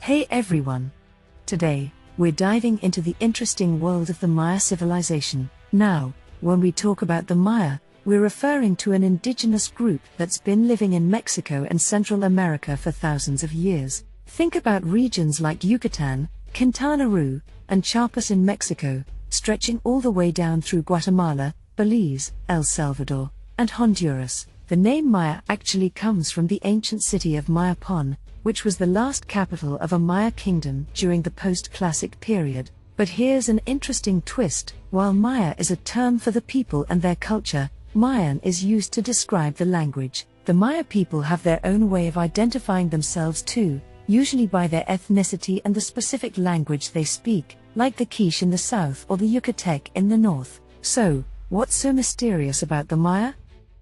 Hey everyone! Today, we're diving into the interesting world of the Maya civilization. Now, when we talk about the Maya, we're referring to an indigenous group that's been living in Mexico and Central America for thousands of years. Think about regions like Yucatan, Quintana Roo, and Chiapas in Mexico, stretching all the way down through Guatemala, Belize, El Salvador, and Honduras. The name Maya actually comes from the ancient city of Mayapon, which was the last capital of a Maya kingdom during the post-classic period. But here's an interesting twist: while Maya is a term for the people and their culture, Mayan is used to describe the language. The Maya people have their own way of identifying themselves too, usually by their ethnicity and the specific language they speak, like the Quiche in the south or the Yucatec in the north. So, what's so mysterious about the Maya?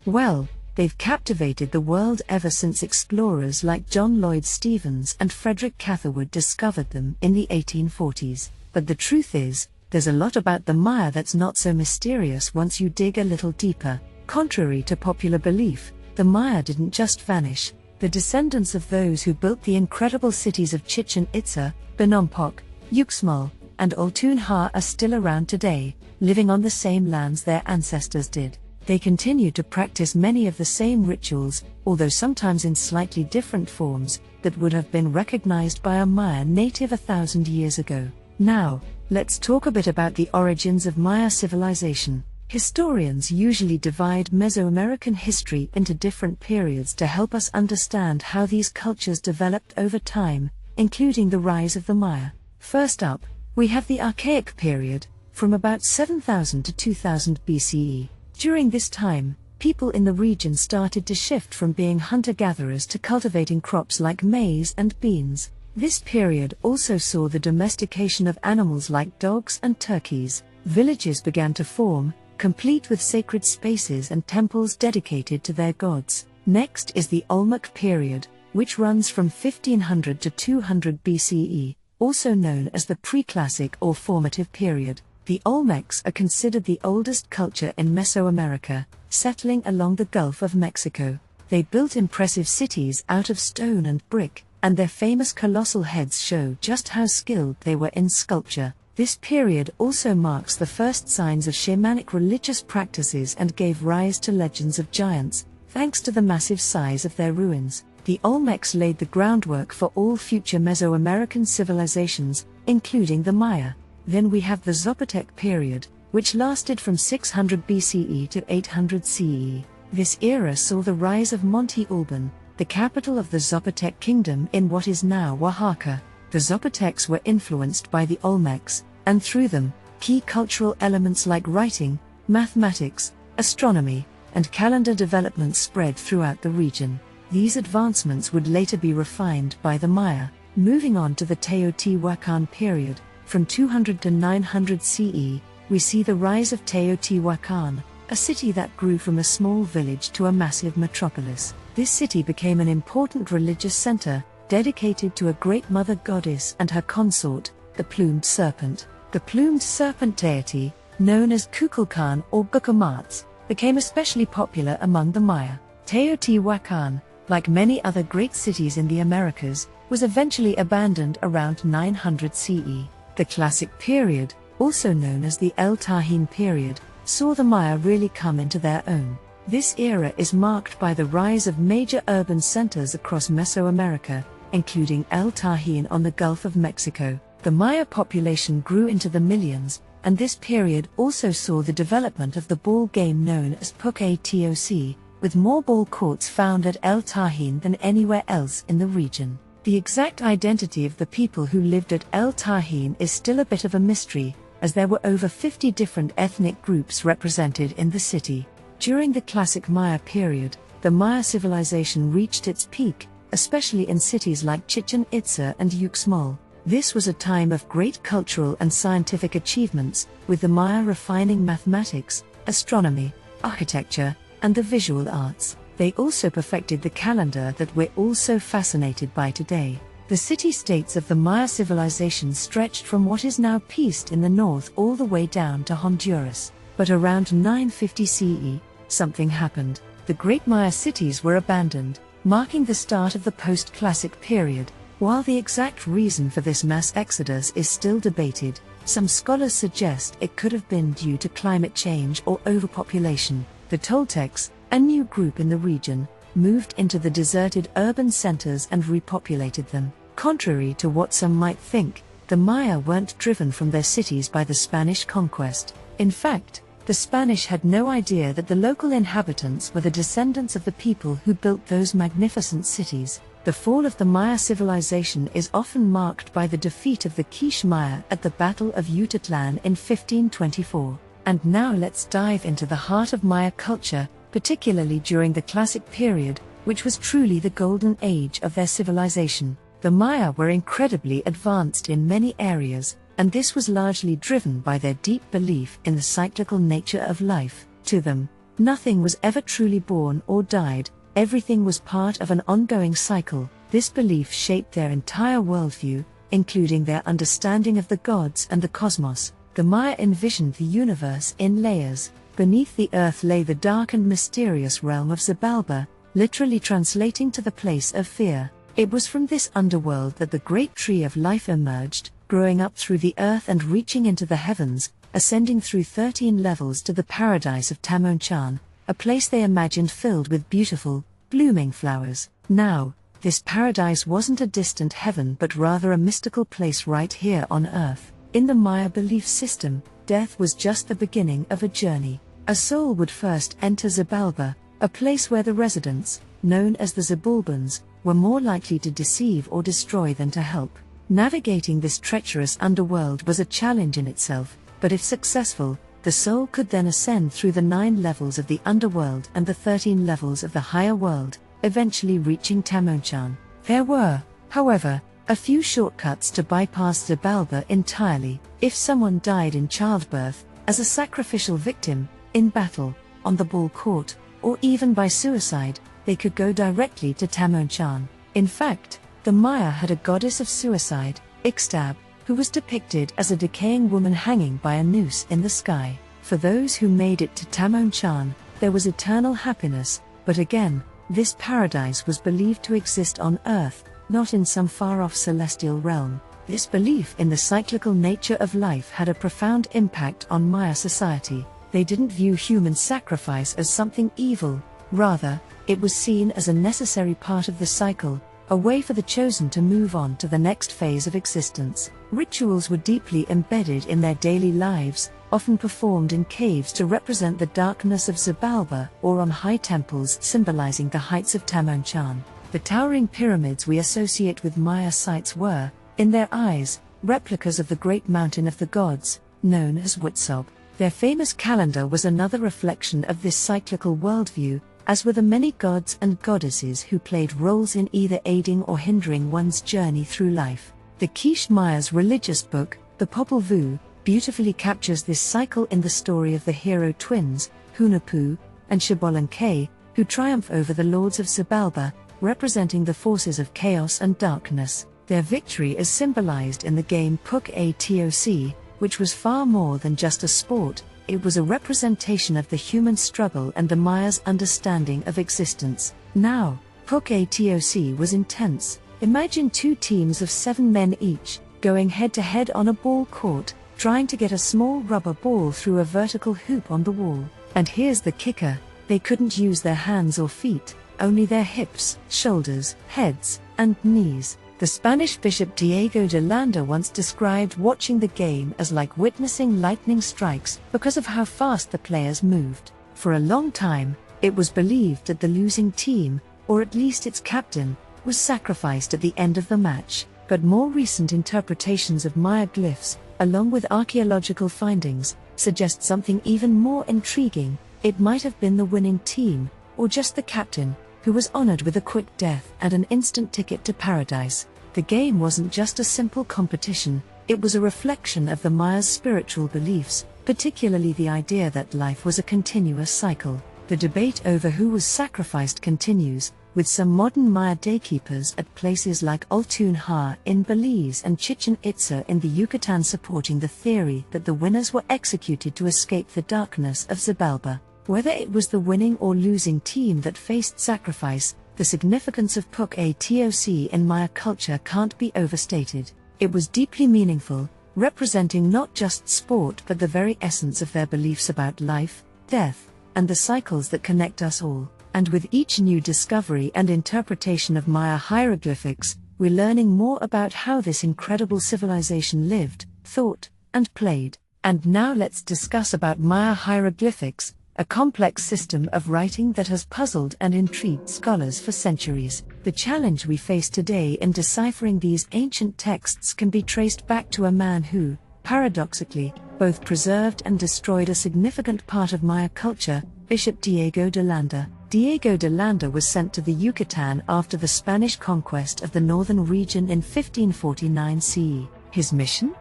Well, they've captivated the world ever since explorers like John Lloyd Stephens and Frederick Catherwood discovered them in the 1840s. But the truth is, there's a lot about the Maya that's not so mysterious once you dig a little deeper. Contrary to popular belief, the Maya didn't just vanish. The descendants of those who built the incredible cities of Chichen Itza, Benompok, Uxmal, and Oltunha are still around today, living on the same lands their ancestors did. They continue to practice many of the same rituals, although sometimes in slightly different forms, that would have been recognized by a Maya native 1,000 years ago. Now, let's talk a bit about the origins of Maya civilization. Historians usually divide Mesoamerican history into different periods to help us understand how these cultures developed over time, including the rise of the Maya. First up, we have the Archaic period, from about 7000 to 2000 BCE. During this time, people in the region started to shift from being hunter-gatherers to cultivating crops like maize and beans. This period also saw the domestication of animals like dogs and turkeys. Villages began to form, complete with sacred spaces and temples dedicated to their gods. Next is the Olmec period, which runs from 1500 to 200 BCE, also known as the Preclassic or Formative period. The Olmecs are considered the oldest culture in Mesoamerica, settling along the Gulf of Mexico. They built impressive cities out of stone and brick, and their famous colossal heads show just how skilled they were in sculpture. This period also marks the first signs of shamanic religious practices and gave rise to legends of giants, thanks to the massive size of their ruins. The Olmecs laid the groundwork for all future Mesoamerican civilizations, including the Maya. Then we have the Zapotec period, which lasted from 600 BCE to 800 CE. This era saw the rise of Monte Alban, the capital of the Zapotec kingdom in what is now Oaxaca. The Zapotecs were influenced by the Olmecs, and through them, key cultural elements like writing, mathematics, astronomy, and calendar development spread throughout the region. These advancements would later be refined by the Maya. Moving on to the Teotihuacan period, from 200 to 900 CE, we see the rise of Teotihuacan, a city that grew from a small village to a massive metropolis. This city became an important religious center, dedicated to a great mother goddess and her consort, the plumed serpent. The plumed serpent deity, known as Kukulkan or Gucumatz, became especially popular among the Maya. Teotihuacan, like many other great cities in the Americas, was eventually abandoned around 900 CE. The Classic period, also known as the El Tajín period, saw the Maya really come into their own. This era is marked by the rise of major urban centers across Mesoamerica, including El Tajín on the Gulf of Mexico. The Maya population grew into the millions, and this period also saw the development of the ball game known as Puc-Toc, with more ball courts found at El Tajín than anywhere else in the region. The exact identity of the people who lived at El Tajín is still a bit of a mystery, as there were over 50 different ethnic groups represented in the city. During the Classic Maya period, the Maya civilization reached its peak, especially in cities like Chichen Itza and Uxmal. This was a time of great cultural and scientific achievements, with the Maya refining mathematics, astronomy, architecture, and the visual arts. They also perfected the calendar that we're all so fascinated by today. The city-states of the Maya civilization stretched from what is now Piste in the north all the way down to Honduras. But around 950 CE, something happened. The great Maya cities were abandoned, marking the start of the post-classic period. While the exact reason for this mass exodus is still debated, some scholars suggest it could have been due to climate change or overpopulation. The Toltecs, a new group in the region, moved into the deserted urban centers and repopulated them. Contrary to what some might think, the Maya weren't driven from their cities by the Spanish conquest. In fact, the Spanish had no idea that the local inhabitants were the descendants of the people who built those magnificent cities. The fall of the Maya civilization is often marked by the defeat of the Quiche Maya at the Battle of Yucatán in 1524. And now let's dive into the heart of Maya culture, particularly during the Classic period, which was truly the golden age of their civilization. The Maya were incredibly advanced in many areas, and this was largely driven by their deep belief in the cyclical nature of life. To them, nothing was ever truly born or died. Everything was part of an ongoing cycle. This belief shaped their entire worldview, including their understanding of the gods and the cosmos. The Maya envisioned the universe in layers. Beneath the earth lay the dark and mysterious realm of Xibalba, literally translating to the place of fear. It was from this underworld that the great tree of life emerged, growing up through the earth and reaching into the heavens, ascending through 13 levels to the paradise of Tamonchan, a place they imagined filled with beautiful, blooming flowers. Now, this paradise wasn't a distant heaven but rather a mystical place right here on earth. In the Maya belief system, death was just the beginning of a journey. A soul would first enter Xibalba, a place where the residents, known as the Xibalbans, were more likely to deceive or destroy than to help. Navigating this treacherous underworld was a challenge in itself, but if successful, the soul could then ascend through the 9 levels of the underworld and the 13 levels of the higher world, eventually reaching Tamonchan. There were, however, a few shortcuts to bypass Xibalba entirely. If someone died in childbirth, as a sacrificial victim, in battle, on the ball court, or even by suicide, they could go directly to Tamonchan. In fact, the Maya had a goddess of suicide, Ixtab, who was depicted as a decaying woman hanging by a noose in the sky. For those who made it to Tamonchan, there was eternal happiness, but again, this paradise was believed to exist on Earth, not in some far-off celestial realm. This belief in the cyclical nature of life had a profound impact on Maya society. They didn't view human sacrifice as something evil, rather, it was seen as a necessary part of the cycle, a way for the chosen to move on to the next phase of existence. Rituals were deeply embedded in their daily lives, often performed in caves to represent the darkness of Xibalba or on high temples symbolizing the heights of Tamonchan. The towering pyramids we associate with Maya sites were, in their eyes, replicas of the great mountain of the gods, known as Huitzub. Their famous calendar was another reflection of this cyclical worldview, as were the many gods and goddesses who played roles in either aiding or hindering one's journey through life. The Quiche Maya's religious book, the Popol Vuh, beautifully captures this cycle in the story of the hero twins, Hunahpu and Xbalanque, who triumph over the lords of Xibalba, representing the forces of chaos and darkness. Their victory is symbolized in the game Puck-A-Toc, which was far more than just a sport. It was a representation of the human struggle and the Maya's understanding of existence. Now, Puck-A-Toc was intense. Imagine 2 teams of 7 men each, going head-to-head on a ball court, trying to get a small rubber ball through a vertical hoop on the wall. And here's the kicker, they couldn't use their hands or feet, only their hips, shoulders, heads, and knees. The Spanish bishop Diego de Landa once described watching the game as like witnessing lightning strikes because of how fast the players moved. For a long time, it was believed that the losing team, or at least its captain, was sacrificed at the end of the match. But more recent interpretations of Maya glyphs, along with archaeological findings, suggest something even more intriguing. It might have been the winning team, or just the captain, who was honored with a quick death and an instant ticket to paradise. The game wasn't just a simple competition, it was a reflection of the Maya's spiritual beliefs, particularly the idea that life was a continuous cycle. The debate over who was sacrificed continues, with some modern Maya daykeepers at places like Altunja in Belize and Chichen Itza in the Yucatan supporting the theory that the winners were executed to escape the darkness of Xibalba. Whether it was the winning or losing team that faced sacrifice, the the significance of Puc in Maya culture can't be overstated. It was deeply meaningful, representing not just sport but the very essence of their beliefs about life, death, and the cycles that connect us all. And with each new discovery and interpretation of Maya hieroglyphics, we're learning more about how this incredible civilization lived, thought, and played. And now let's discuss about Maya hieroglyphics, a complex system of writing that has puzzled and intrigued scholars for centuries. The challenge we face today in deciphering these ancient texts can be traced back to a man who, paradoxically, both preserved and destroyed a significant part of Maya culture, Bishop Diego de Landa. Diego de Landa was sent to the Yucatan after the Spanish conquest of the northern region in 1549 CE. His mission?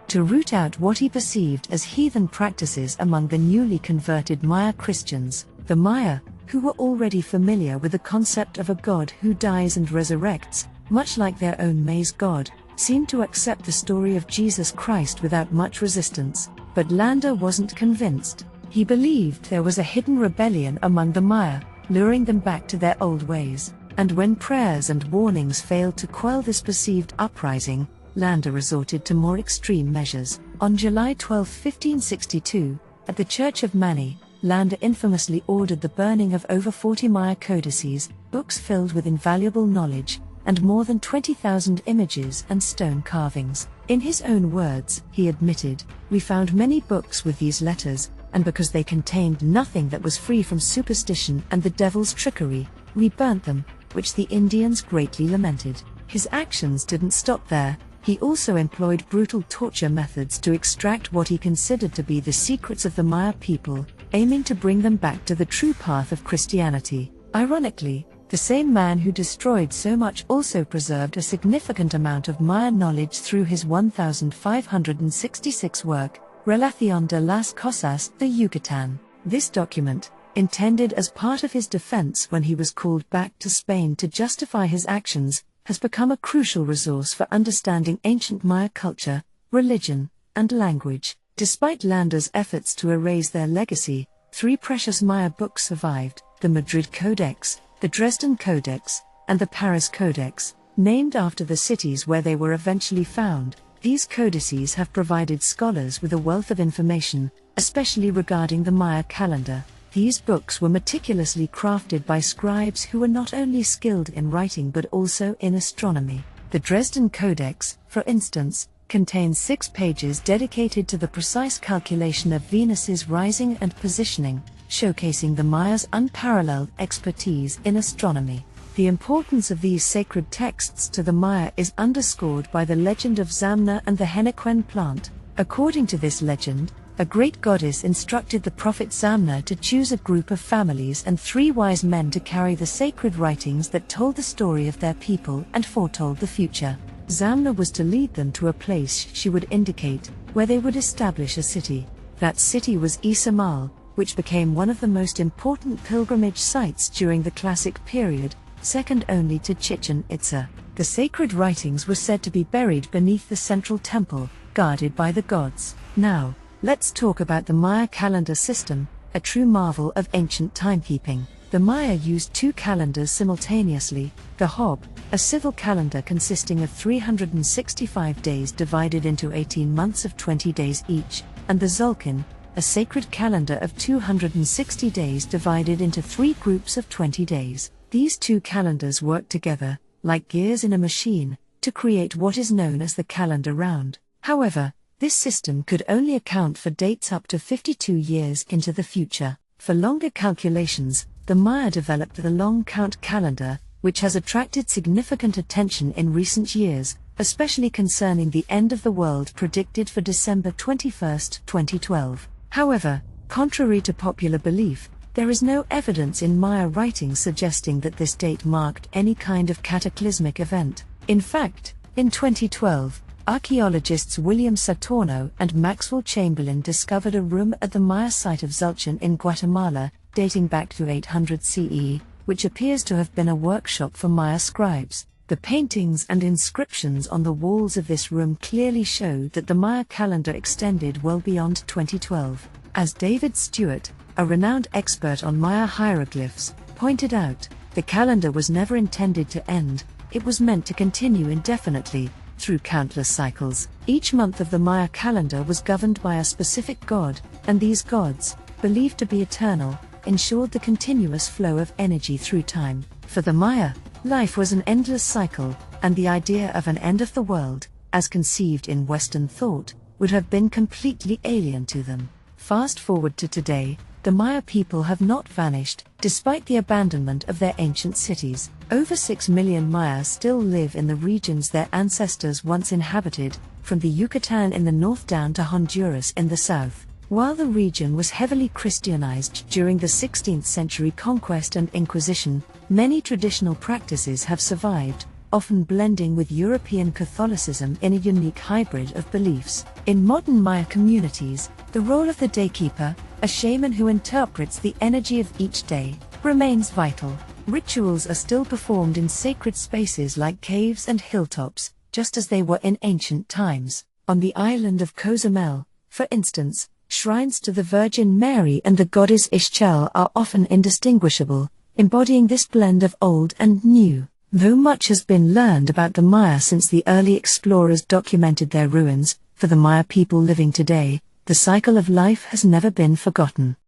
To root out what he perceived as heathen practices among the newly converted Maya Christians. The Maya, who were already familiar with the concept of a god who dies and resurrects, much like their own maize god, seemed to accept the story of Jesus Christ without much resistance. But Landa wasn't convinced. He believed there was a hidden rebellion among the Maya, luring them back to their old ways. And when prayers and warnings failed to quell this perceived uprising, Landa resorted to more extreme measures. On July 12, 1562, at the Church of Mani, Landa infamously ordered the burning of over 40 Maya codices, books filled with invaluable knowledge, and more than 20,000 images and stone carvings. In his own words, he admitted, "We found many books with these letters, and because they contained nothing that was free from superstition and the devil's trickery, we burnt them," which the Indians greatly lamented. His actions didn't stop there. He also employed brutal torture methods to extract what he considered to be the secrets of the Maya people, aiming to bring them back to the true path of Christianity. Ironically, the same man who destroyed so much also preserved a significant amount of Maya knowledge through his 1566 work, Relación de las Cosas de Yucatán. This document, intended as part of his defense when he was called back to Spain to justify his actions, has become a crucial resource for understanding ancient Maya culture, religion, and language. Despite Landa's efforts to erase their legacy, 3 precious Maya books survived: the Madrid Codex, the Dresden Codex, and the Paris Codex, named after the cities where they were eventually found. These codices have provided scholars with a wealth of information, especially regarding the Maya calendar. These books were meticulously crafted by scribes who were not only skilled in writing but also in astronomy. The Dresden Codex, for instance, contains 6 pages dedicated to the precise calculation of Venus's rising and positioning, showcasing the Mayas' unparalleled expertise in astronomy. The importance of these sacred texts to the Maya is underscored by the legend of Zamna and the henequen plant. According to this legend, a great goddess instructed the prophet Zamna to choose a group of families and 3 wise men to carry the sacred writings that told the story of their people and foretold the future. Zamna was to lead them to a place she would indicate, where they would establish a city. That city was Izamal, which became one of the most important pilgrimage sites during the Classic period, second only to Chichen Itza. The sacred writings were said to be buried beneath the central temple, guarded by the gods. Now, let's talk about the Maya calendar system, a true marvel of ancient timekeeping. The Maya used 2 calendars simultaneously: the Hob, a civil calendar consisting of 365 days divided into 18 months of 20 days each, and the Zolkin, a sacred calendar of 260 days divided into 3 groups of 20 days. These 2 calendars work together, like gears in a machine, to create what is known as the calendar round. However, this system could only account for dates up to 52 years into the future. For longer calculations, the Maya developed the long count calendar, which has attracted significant attention in recent years, especially concerning the end of the world predicted for December 21, 2012. However, contrary to popular belief, there is no evidence in Maya writings suggesting that this date marked any kind of cataclysmic event. In fact, in 2012, archaeologists William Satorno and Maxwell Chamberlain discovered a room at the Maya site of Zulchen in Guatemala, dating back to 800 CE, which appears to have been a workshop for Maya scribes. The paintings and inscriptions on the walls of this room clearly show that the Maya calendar extended well beyond 2012. As David Stewart, a renowned expert on Maya hieroglyphs, pointed out, The calendar was never intended to end, it was meant to continue indefinitely, through countless cycles. Each month of the Maya calendar was governed by a specific god, and these gods, believed to be eternal, ensured the continuous flow of energy through time. For the Maya, life was an endless cycle, and the idea of an end of the world, as conceived in Western thought, would have been completely alien to them. Fast forward to today, the Maya people have not vanished, despite the abandonment of their ancient cities. Over 6 million Maya still live in the regions their ancestors once inhabited, from the Yucatan in the north down to Honduras in the south. While the region was heavily Christianized during the 16th century conquest and Inquisition, many traditional practices have survived, often blending with European Catholicism in a unique hybrid of beliefs. In modern Maya communities, the role of the daykeeper, a shaman who interprets the energy of each day, remains vital. Rituals are still performed in sacred spaces like caves and hilltops, just as they were in ancient times. On the island of Cozumel, for instance, shrines to the Virgin Mary and the goddess Ixchel are often indistinguishable, embodying this blend of old and new. Though much has been learned about the Maya since the early explorers documented their ruins, for the Maya people living today, the cycle of life has never been forgotten.